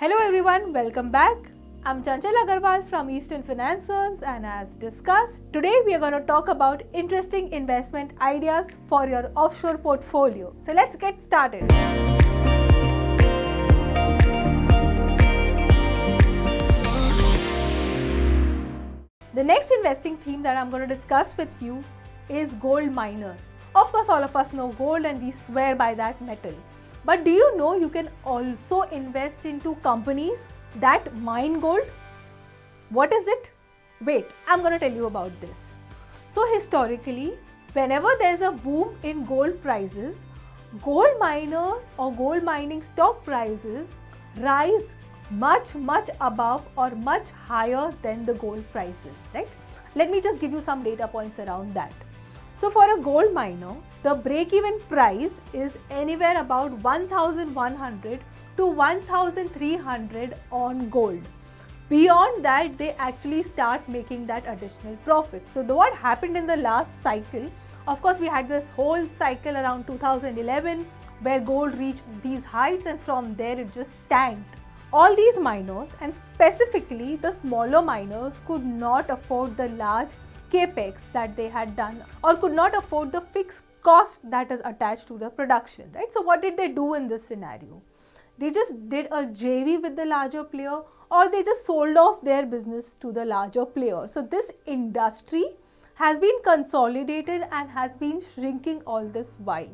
Hello everyone, welcome back. I'm Chanchal Agarwal from Eastern Financiers, and as discussed, today we are going to talk about interesting investment ideas for your offshore portfolio. So let's get started. The next investing theme that I'm going to discuss with you is gold miners. Of course, all of us know gold and we swear by that metal. But do you know you can also invest into companies that mine gold? What is it? Wait, I'm going to tell you about this. So historically, whenever there's a boom in gold prices, gold miner or gold mining stock prices rise much above or much higher than the gold prices, right? Let me just give you some data points around that. So for a gold miner, the break-even price is anywhere about 1,100 to 1,300 on gold. Beyond that, they actually start making that additional profit. So what happened in the last cycle, of course, we had this whole cycle around 2011 where gold reached these heights and from there it just tanked. All these miners, and specifically the smaller miners, could not afford the large capex that they had done or could not afford the fixed cost that is attached to the production, right? So what did they do in this scenario? They just did a JV with the larger player, or they just sold off their business to the larger player. So this industry has been consolidated and has been shrinking all this while.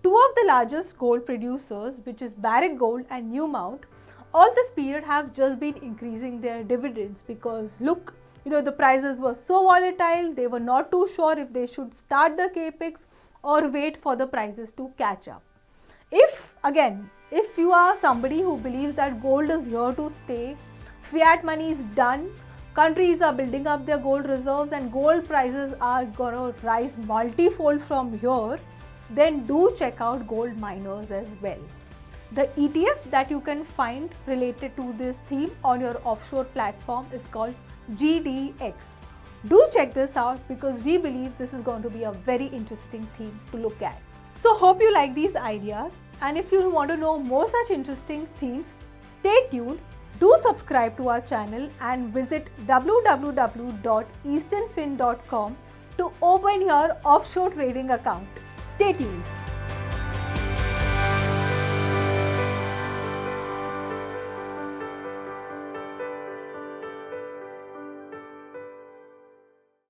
Two of the largest gold producers, which is Barrick Gold and Newmount, all this period have just been increasing their dividends because look, the prices were so volatile, they were not too sure if they should start the capex or wait for the prices to catch up. If you are somebody who believes that gold is here to stay, fiat money is done, countries are building up their gold reserves and gold prices are going to rise multifold from here, then do check out gold miners as well. The ETF that you can find related to this theme on your offshore platform is called GDX. Do check this out because we believe this is going to be a very interesting theme to look at. So hope you like these ideas, and if you want to know more such interesting themes, stay tuned. Do subscribe to our channel and visit www.easternfin.com to open your offshore trading account. Stay tuned.